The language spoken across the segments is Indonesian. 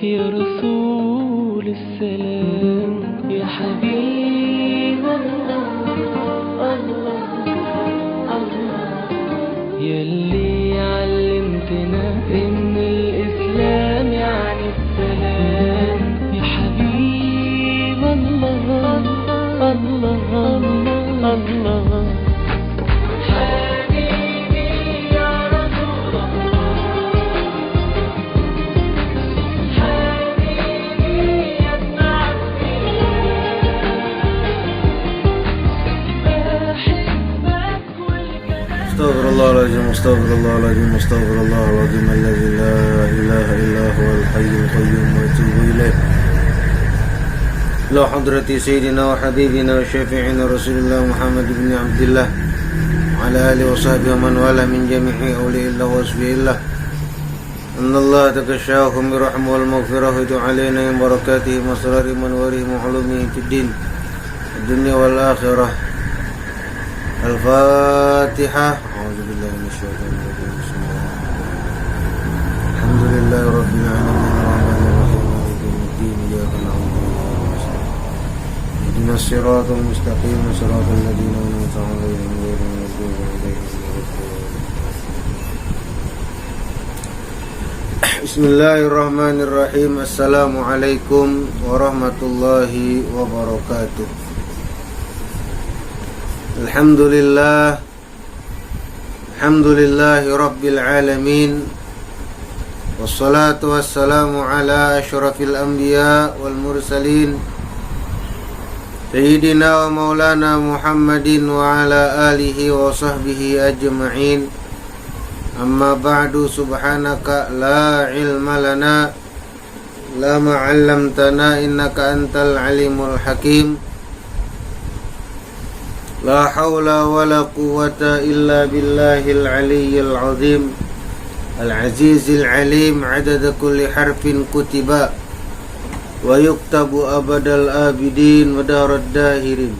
يا رسول السلام يا حبيب الله الله يلي علمتنا إن الإسلام يعني السلام يا حبيب الله الله الله حبيبي يا رسول الله حبيبي يا ابن عبد الله بحبك والكلام استغفر الله العظيم الذي لا إله إلا هو الحي القيوم وأتوب إليه إلى حضرة سيدنا وحبيبنا وشفيعنا رسول الله محمد بن عبد الله وعلى آله وصحبه ومن والاه من جميع أولياء الله وأصفياء الله أن الله تغشاهم برحمه والمغفرة ويدعو علينا من بركاته وأسرار منوره وعلومه في الدين الدنيا والآخرة. الفاتحة. أعوذ بالله من الشيطان الرجيم. بسم الله الحمد لله رب العالمين الرحمن الرحيم مالك يوم الدين إياك نعبد وإياك نستعين اهدنا الصراط المستقيم صراط الذين أنعمت عليهم غير المغضوب عليهم ولا الضالين. بسم الله الرحمن الرحيم. Assalamualaikum warahmatullahi wabarakatuh. Alhamdulillahi Rabbil Alamin. Wassalatu wassalamu ala ashrafil anbiya wal mursalin Sayyidina wa maulana Muhammadin wa ala alihi wa sahbihi ajma'in. Amma ba'du, subhanaka la ilma lana la ma'allamtana innaka antal alimul hakim. La hawla wa la quwwata illa billahil aliyyil azim al-azizil alim adada kulli harfin kutiba wa yuktabu abadal abidin wa darad dahirin.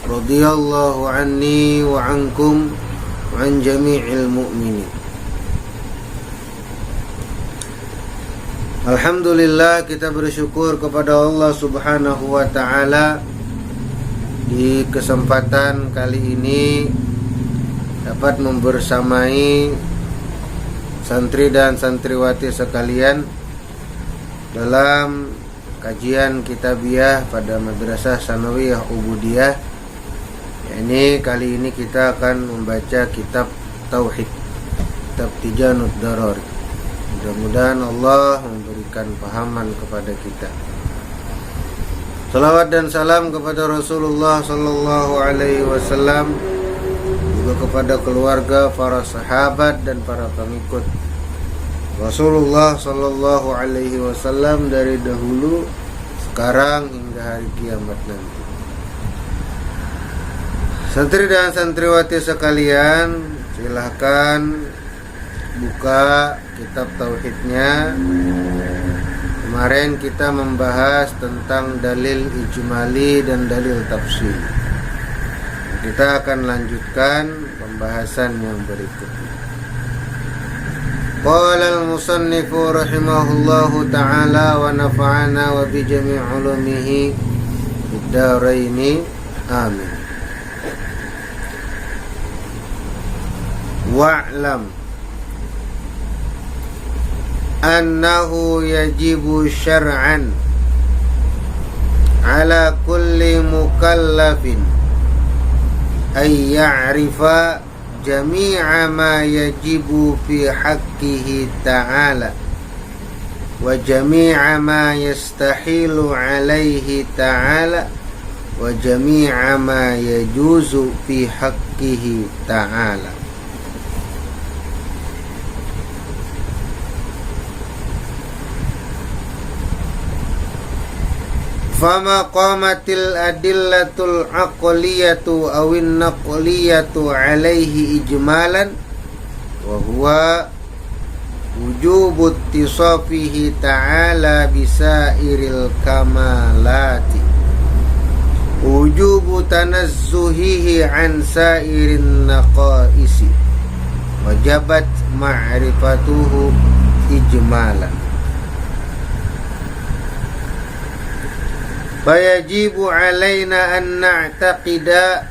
Radiyallahu anni wa ankum wa an jami'il mu'minin. Alhamdulillah, kita bersyukur kepada Allah Subhanahu wa ta'ala. Di kesempatan kali ini dapat membersamai santri dan santriwati sekalian dalam kajian kitabiah pada Madrasah Sanawiyah Ubudiyah. Ini kali ini kita akan membaca kitab Tauhid, kitab Tijanut Darari. Mudah-mudahan Allah memberikan pahaman kepada kita. Salawat dan salam kepada Rasulullah sallallahu alaihi wasallam, juga kepada keluarga, para sahabat dan para pengikut Rasulullah sallallahu alaihi wasallam dari dahulu, sekarang hingga hari kiamat nanti. Santri dan santriwati sekalian, silahkan buka kitab tauhidnya. Kemarin kita membahas tentang dalil ijmali dan dalil tafsir. Kita akan lanjutkan pembahasan yang berikutnya. Qala al-musannifu rahimahullahu ta'ala wa nafa'ana wa bi jami' ulumihi fid dharaini amin. Wa'lam annahu yajibu syar'an ala kulli mukallafin ay ya'rifa jami'a ma yajibu fi haqqihi ta'ala wa jami'a ma yastahilu alaihi ta'ala wa jami'a ma yajuzu fi haqqihi ta'ala. Fama qamatil adillatul aqliyatu awin naqliyatu alaihi ijmalan wa huwa wujubu ittisafihi ta'ala bisairil kamalati wujubu tanazzuhihi an sairin naqaisi wajabat ma'rifatuhu ijmalan. Fayajibu alaina an na'taqida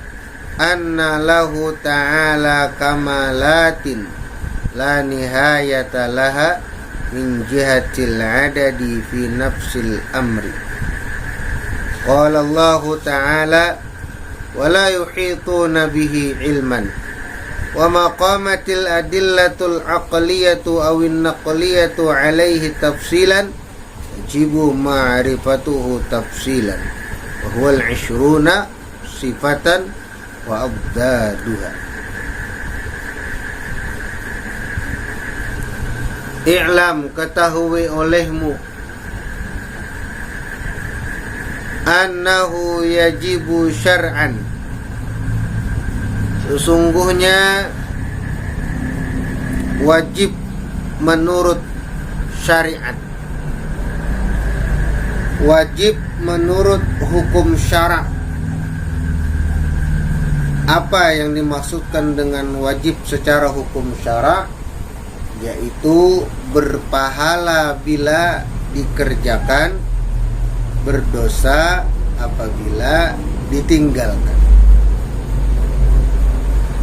anna lahu ta'ala kamalatin la nihayata laha min jihatil adadi fi nafsil amri. Qala Allah ta'ala wa la yuhituna bihi ilman wa maqamatil adillatul aqliyatu awin naqliyatu alaihi tafsilan yajibu ma'rifatuhu tafsilan wa huwa al-ishruna sifatan wa abdaduha. I'lam, ketahui olehmu, annahu yajibu syar'an, sesungguhnya wajib menurut syariat, wajib menurut hukum syara'. Apa yang dimaksudkan dengan wajib secara hukum syara'? Yaitu berpahala bila dikerjakan, berdosa apabila ditinggalkan.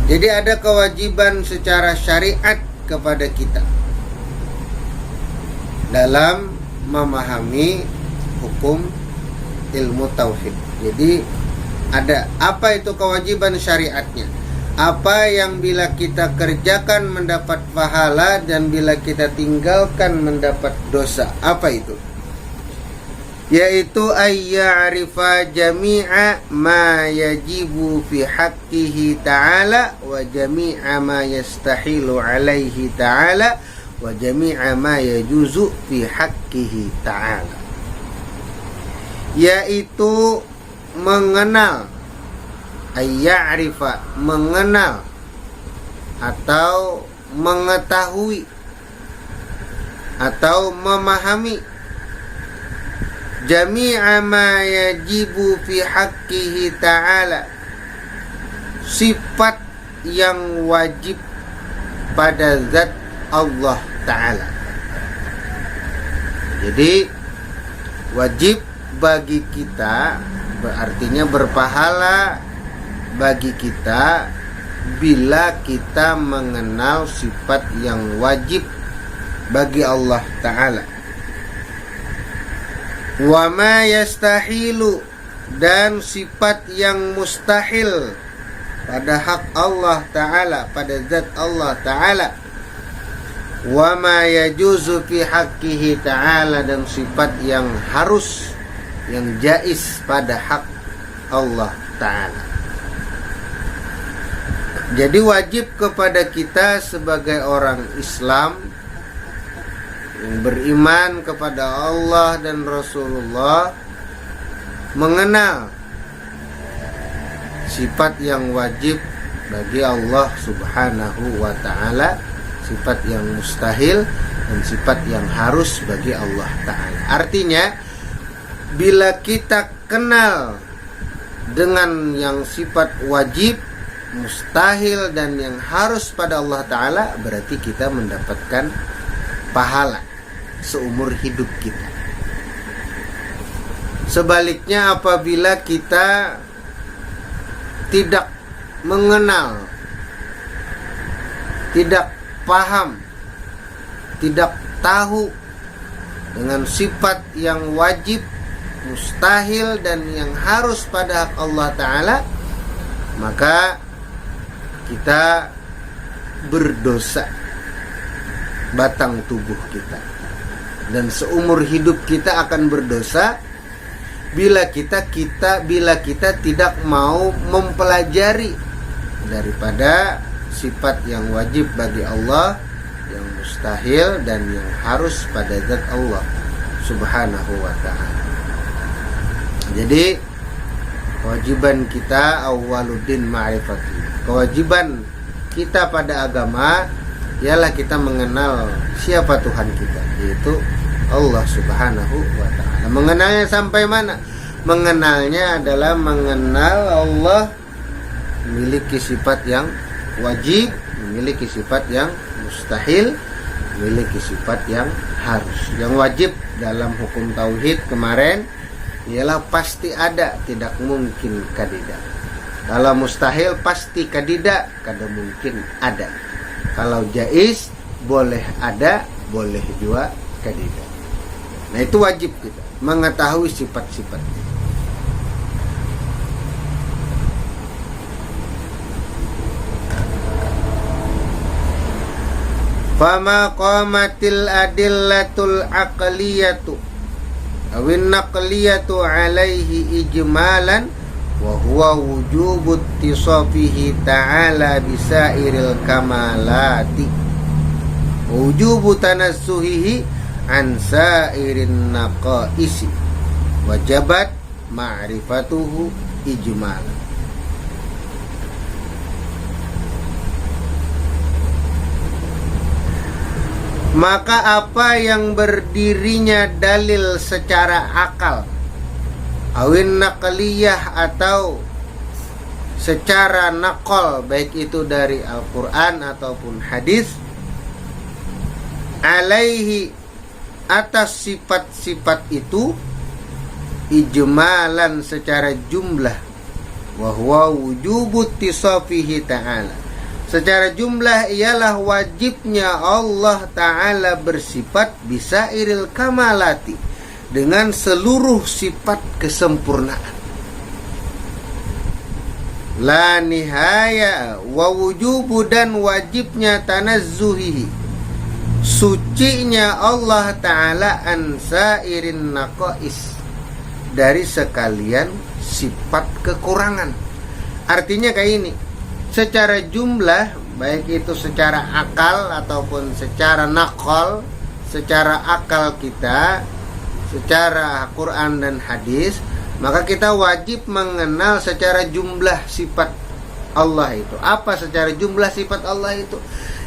Jadi ada kewajiban secara syariat kepada kita dalam memahami hukum ilmu tauhid. Jadi ada apa itu kewajiban syariatnya? Apa yang bila kita kerjakan mendapat pahala dan bila kita tinggalkan mendapat dosa? Apa itu? Yaitu ayya'rifa jami'a ma yajibu fi haqqihi ta'ala wa jami'a ma yastahilu alaihi ta'ala wa jami'a ma yajuzu fi haqqihi ta'ala. Yaitu mengenal, ayya'rifa, mengenal atau mengetahui atau memahami jami'a ma yajibu fi haqqihi ta'ala, sifat yang wajib pada zat Allah Ta'ala. Jadi wajib bagi kita berartinya berpahala bagi kita bila kita mengenal sifat yang wajib bagi Allah Ta'ala. Wa ma yastahilu, dan sifat yang mustahil pada hak Allah Ta'ala, pada zat Allah Ta'ala. Wa ma yajuzu fi haqqihi ta'ala, dan sifat yang harus, yang jaiz pada hak Allah Ta'ala. Jadi wajib kepada kita sebagai orang Islam yang beriman kepada Allah dan Rasulullah mengenal sifat yang wajib bagi Allah Subhanahu wa Ta'ala, sifat yang mustahil dan sifat yang harus bagi Allah Ta'ala. Artinya bila kita kenal dengan yang sifat wajib, mustahil dan yang harus pada Allah Ta'ala, berarti kita mendapatkan pahala seumur hidup kita. Sebaliknya apabila kita tidak mengenal, tidak paham, tidak tahu dengan sifat yang wajib, mustahil dan yang harus pada hak Allah Ta'ala, maka kita berdosa batang tubuh kita, dan seumur hidup kita akan berdosa bila kita tidak mau mempelajari daripada sifat yang wajib bagi Allah, yang mustahil dan yang harus pada zat Allah Subhanahu wa Ta'ala. Jadi kewajiban kita awwaluddin ma'rifati, kewajiban kita pada agama ialah kita mengenal siapa Tuhan kita, yaitu Allah Subhanahu wa Ta'ala. Mengenalnya sampai mana? Mengenalnya adalah mengenal Allah memiliki sifat yang wajib, memiliki sifat yang mustahil, memiliki sifat yang harus. Yang wajib dalam hukum tauhid kemarin ialah pasti ada, tidak mungkin kadida. Kalau mustahil pasti kadida, kada mungkin ada. Kalau jaiz boleh ada, boleh juga kadida. Nah itu wajib kita mengetahui sifat-sifat. Fama qamatil adillatul aqliyatu awin naqliyatu alaihi ijmalan wa huwa wujubu ittisafihi ta'ala bisairil kamalati wujubu tanassuhihi an sairin naqaisi wajabat ma'rifatuhu ijmalan. Maka apa yang berdirinya dalil secara akal, awin naqliyah atau secara naqal, baik itu dari Al-Quran ataupun hadis, alaihi atas sifat-sifat itu, ijmalan secara jumlah, wa huwa wujubu ittisafihi ta'ala, secara jumlah ialah wajibnya Allah Ta'ala bersifat bisairil kamalati, dengan seluruh sifat kesempurnaan. La nihaya wa wujubu, dan wajibnya tanazzuhihi, sucinya Allah Ta'ala an sairin naqais, dari sekalian sifat kekurangan. Artinya kayak ini, secara jumlah, baik itu secara akal ataupun secara naqal, secara akal kita, secara Quran dan hadis, maka kita wajib mengenal secara jumlah sifat Allah itu. Apa secara jumlah sifat Allah itu?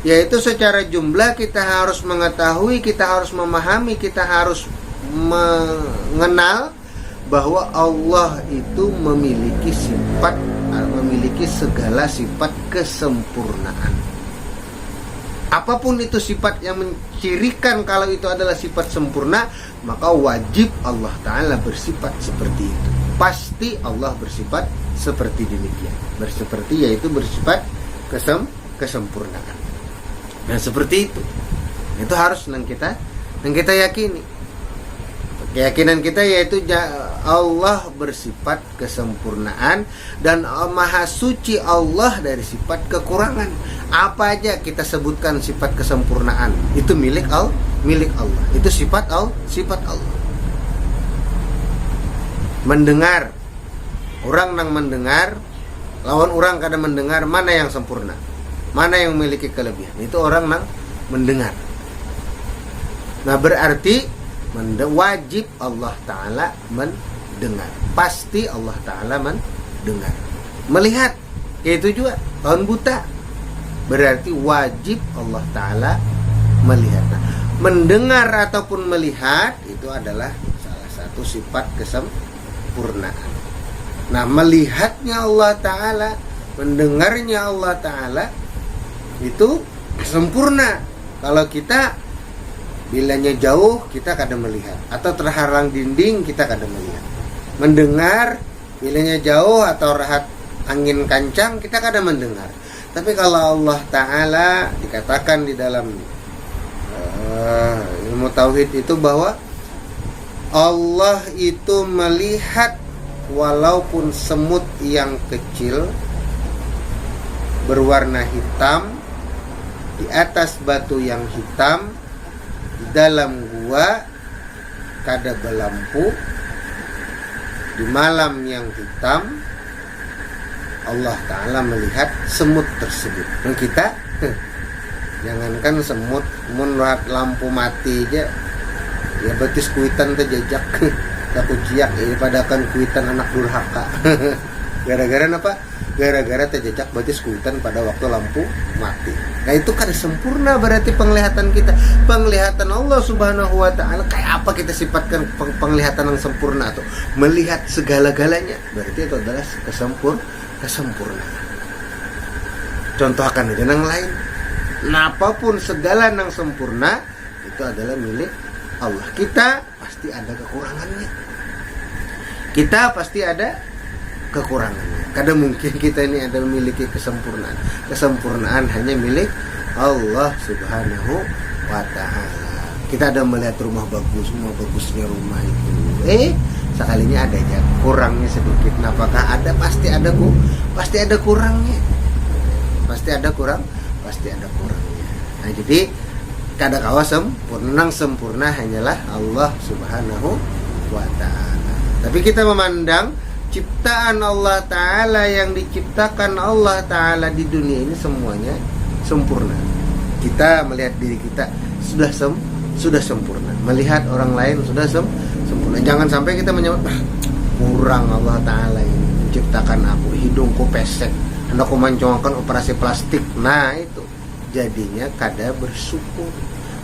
Yaitu secara jumlah kita harus mengetahui, kita harus memahami, kita harus mengenal bahwa Allah itu memiliki sifat, memiliki segala sifat kesempurnaan. Apapun itu sifat yang mencirikan kalau itu adalah sifat sempurna, maka wajib Allah Ta'ala bersifat seperti itu. Pasti Allah bersifat seperti demikian. Berseperti yaitu bersifat kesempurnaan. Nah seperti itu. Itu harus yang kita yakini. Keyakinan kita yaitu Allah bersifat kesempurnaan dan maha suci Allah dari sifat kekurangan. Apa aja kita sebutkan sifat kesempurnaan, itu milik Allah. Itu sifat Allah. Mendengar, orang nang mendengar, lawan orang kada mendengar, mana yang sempurna, mana yang memiliki kelebihan? Itu orang nang mendengar. Nah berarti wajib Allah Ta'ala mendengar. Pasti Allah Ta'ala mendengar. Melihat, yaitu juga tahun buta, berarti wajib Allah Ta'ala melihat. Nah, mendengar ataupun melihat itu adalah salah satu sifat kesempurnaan. Nah melihatnya Allah Ta'ala, mendengarnya Allah Ta'ala itu sempurna. Kalau kita bilanya jauh, kita kadang melihat, atau terhalang dinding, kita kadang melihat. Mendengar, bilanya jauh atau rahat angin kancang, kita kadang mendengar. Tapi kalau Allah Ta'ala dikatakan di dalam ilmu tauhid itu bahwa Allah itu melihat walaupun semut yang kecil berwarna hitam di atas batu yang hitam di dalam gua kada berlampu di malam yang hitam, Allah Ta'ala melihat semut tersebut. Dan kita jangankan semut, menurut lampu mati aja ya betis kuitan terjejak takut jiak pada kan kuitan anak durhaka. Gara-gara apa? Gara-gara terjejak betis kuitan pada waktu lampu mati. Nah itu kan sempurna berarti penglihatan kita. Penglihatan Allah Subhanahu wa Ta'ala kayak apa kita sifatkan penglihatan yang sempurna tuh? Melihat segala-galanya. Berarti itu adalah kesempurnaan. Contohkan aja yang lain. Nah, apapun segala yang sempurna itu adalah milik Allah. Kita pasti ada kekurangannya. Kita pasti ada kekurangannya. Kadang mungkin kita ini ada memiliki kesempurnaan. Kesempurnaan hanya milik Allah Subhanahu wa Ta'ala. Kita ada melihat rumah bagus, semua bagusnya rumah itu. Sekalinya ada aja kurangnya sedikit. Nah, apakah ada? Pasti ada kurangnya. Pasti ada kurangnya. Nah, jadi kadang-kala sempurna hanyalah Allah Subhanahu wa Ta'ala. Tapi kita memandang ciptaan Allah Ta'ala yang diciptakan Allah Ta'ala di dunia ini semuanya sempurna. Kita melihat diri kita sudah sempurna. Melihat orang lain sudah sempurna. Jangan sampai kita menyebut kurang Allah Ta'ala ini menciptakan aku, hidungku pesek, hendak aku mancongkan operasi plastik. Nah itu jadinya kada bersyukur,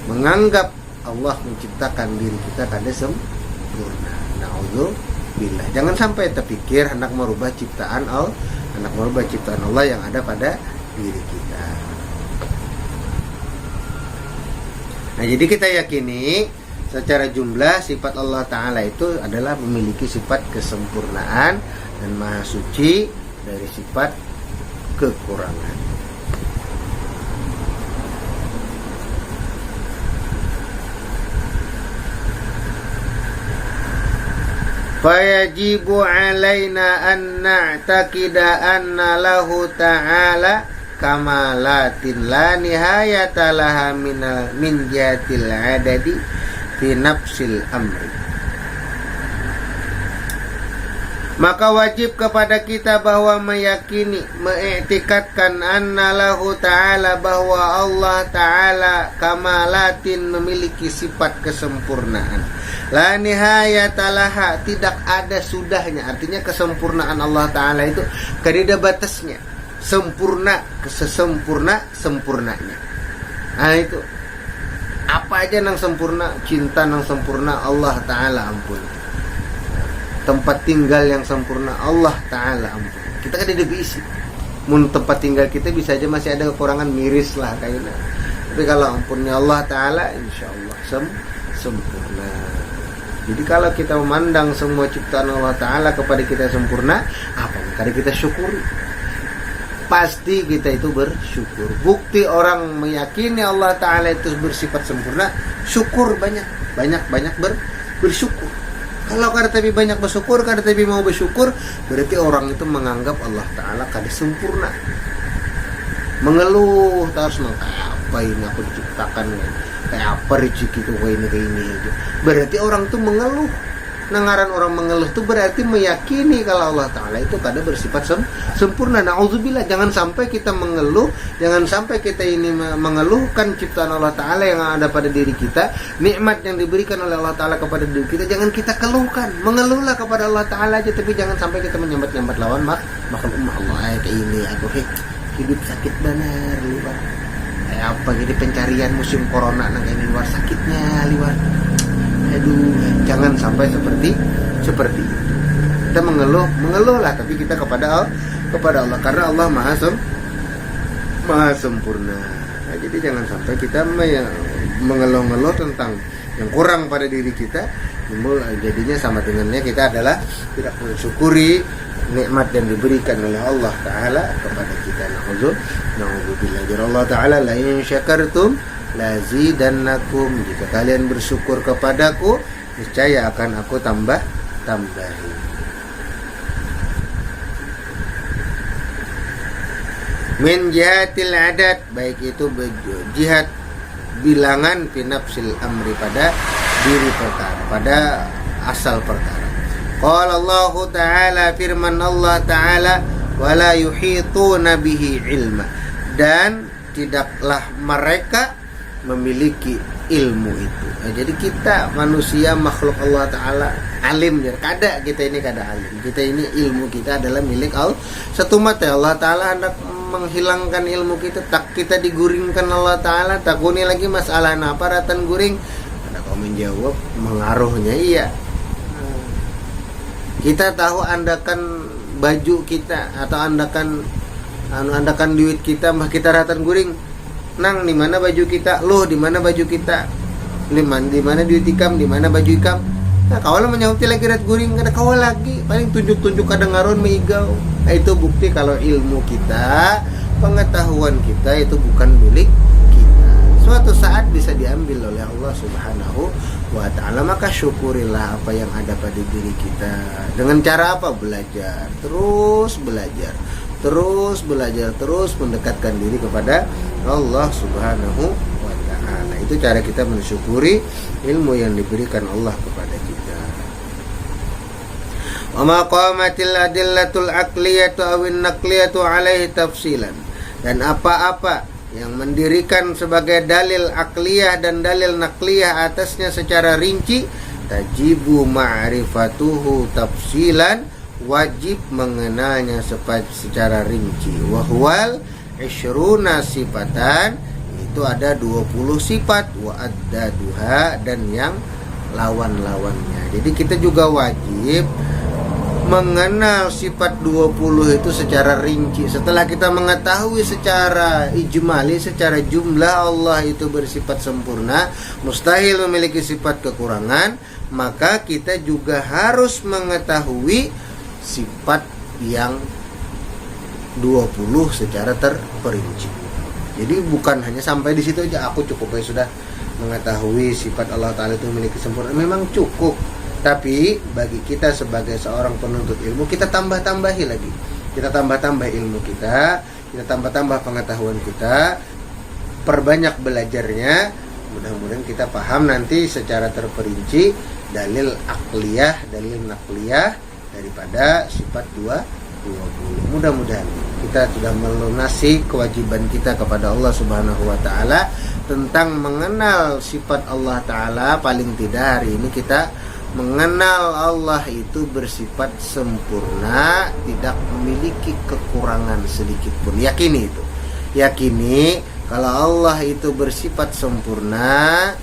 menganggap Allah menciptakan diri kita kada sempurna. Na'udzubillah. Jangan sampai terpikir hendak merubah ciptaan Allah yang ada pada diri kita. Nah, jadi kita yakini secara jumlah sifat Allah Ta'ala itu adalah memiliki sifat kesempurnaan dan maha suci dari sifat kekurangan. Fayajibu alaina an na'taqida anna lahu ta'ala kamalatin la nihayata laha min jihatil adadi fi nafsil amri. Maka wajib kepada kita bahwa meyakini, mengiktikadkan anna lahu ta'ala, bahwa Allah Ta'ala kamalatin memiliki sifat kesempurnaan, la nihayata laha, tidak ada sudahnya. Artinya kesempurnaan Allah Ta'ala itu tidak ada batasnya, sempurna sempurnanya. Nah itu apa aja nang sempurna, cinta nang sempurna Allah Ta'ala ampun, tempat tinggal yang sempurna Allah Ta'ala ampun. Kita kan tidak bisa, mun tempat tinggal kita bisa aja masih ada kekurangan miris lah kayaknya. Tapi kalau ampunnya Allah Ta'ala insya Allah sempurna. Jadi kalau kita memandang semua ciptaan Allah Ta'ala kepada kita sempurna, apa yang kadang kita syukuri, pasti kita itu bersyukur. Bukti orang meyakini Allah Ta'ala itu bersifat sempurna, syukur banyak bersyukur. Kalau kada tapi banyak bersyukur, kada tapi mau bersyukur, berarti orang itu menganggap Allah Ta'ala kada sempurna. Mengeluh terus, kayak apa ini aku diciptakan, kayak apa rezekiku kayak ini aja. Berarti orang itu mengeluh. Nangaran orang mengeluh itu berarti meyakini kalau Allah Ta'ala itu kada bersifat sempurna. Na'udzubillah. Jangan sampai kita mengeluh, jangan sampai kita ini mengeluhkan ciptaan Allah Ta'ala yang ada pada diri kita, nikmat yang diberikan oleh Allah Ta'ala kepada diri kita, jangan kita keluhkan. Mengeluhlah kepada Allah Ta'ala aja, tapi jangan sampai kita menyambat-nyambat lawan makhluk Allah. Kayak ini aku hidup sakit benar liwat, kayak apa jadi pencarian musim corona nang ini luar sakitnya liwat. Aduh, jangan sampai seperti itu. Kita mengeluh lah, tapi kita kepada Allah, karena Allah maha sempurna. Nah, jadi jangan sampai kita mengeluh tentang yang kurang pada diri kita. Jadinya sama dengannya kita adalah tidak mensyukuri nikmat yang diberikan oleh Allah Ta'ala kepada kita. Na'udzubillah. Allah Ta'ala, la in syakartum lazidannakum, jika kalian bersyukur kepadaku, niscaya akan aku tambahi. Min jihatil adat, baik itu jihad bilangan, fi nafsil amri, pada diri perkara, pada asal perkara. Qala Allah Ta'ala, firman Allah Ta'ala, wala yuhituna bihi ilma, dan tidaklah mereka memiliki ilmu itu. Nah, jadi kita manusia makhluk Allah Ta'ala alim ya. Kada kita ini kada alim. Kita ini ilmu kita adalah milik Allah. Satu mata Allah Ta'ala hendak menghilangkan ilmu kita, tak kita diguringkan Allah Ta'ala. Takuni lagi masalah apa ratan guring. Ada kau menjawab mengaruhnya iya. Kita tahu andakan baju kita atau andakan duit kita, mah kita ratan guring. Nang di mana baju kita, loh di mana baju kita, di mana duit ikam, di mana baju ikam. Nah, kawalan menyauti lagi red guring kada kawal lagi, paling tunjuk-tunjuk kadang ngaron meigau. Nah, itu bukti kalau ilmu kita, pengetahuan kita itu bukan milik kita. Suatu saat bisa diambil oleh Allah Subhanahu wa ta'ala. Maka syukurilah apa yang ada pada diri kita. Dengan cara apa? Belajar. Terus belajar. Terus belajar. Terus mendekatkan diri kepada Allah Subhanahu wa ta'ala. Itu cara kita mensyukuri ilmu yang diberikan Allah kepada kita. Wa ma qamatil adillatul aqliyatu awin naqliyatu alaihi tafsilan. Dan apa-apa yang mendirikan sebagai dalil akliyah dan dalil nakliyah atasnya secara rinci, tajibu ma'rifatuhu tafsilan, wajib mengenalnya secara rinci. Wahwal isyruna sifatan, itu ada 20 sifat, wa addaduha, dan yang lawan-lawannya. Jadi kita juga wajib mengenal sifat 20 itu secara rinci. Setelah kita mengetahui secara ijmali, secara jumlah Allah itu bersifat sempurna, mustahil memiliki sifat kekurangan, maka kita juga harus mengetahui sifat yang 20 secara terperinci. Jadi bukan hanya sampai di situ aja, aku cukup ya sudah mengetahui sifat Allah Ta'ala itu memiliki sempurna. Memang cukup. Tapi bagi kita sebagai seorang penuntut ilmu, kita tambah-tambahi lagi. Kita tambah-tambah ilmu kita tambah-tambah pengetahuan kita, perbanyak belajarnya. Mudah-mudahan kita paham nanti secara terperinci dalil akliyah, dalil nakliyah daripada sifat 20. Mudah-mudahan kita sudah melunasi kewajiban kita kepada Allah Subhanahu wa ta'ala tentang mengenal sifat Allah Ta'ala. Paling tidak hari ini kita mengenal Allah itu bersifat sempurna, tidak memiliki kekurangan sedikit pun. Yakini itu. Yakini kalau Allah itu bersifat sempurna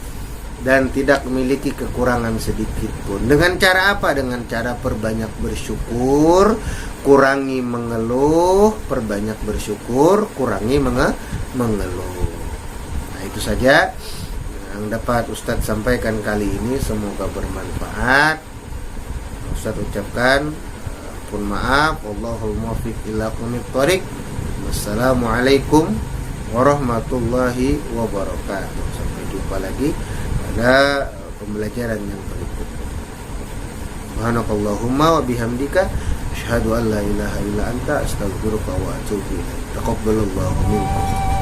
dan tidak memiliki kekurangan sedikit pun. Dengan cara apa? Dengan cara perbanyak bersyukur, kurangi mengeluh, perbanyak bersyukur, kurangi mengeluh. Nah, itu saja yang dapat Ustadz sampaikan kali ini, semoga bermanfaat. Ustadz ucapkan pun maaf, wallahul muwaffiq ila aqwamit thoriq. Wassalamualaikum warahmatullahi wabarakatuh. Sampai jumpa lagi pada pembelajaran yang berikutnya. Subhanakallahumma wa bihamdika asyhadu an la ilaha illa anta astaghfiruka wa atubu ilaik. Taqabbalallahu minkum.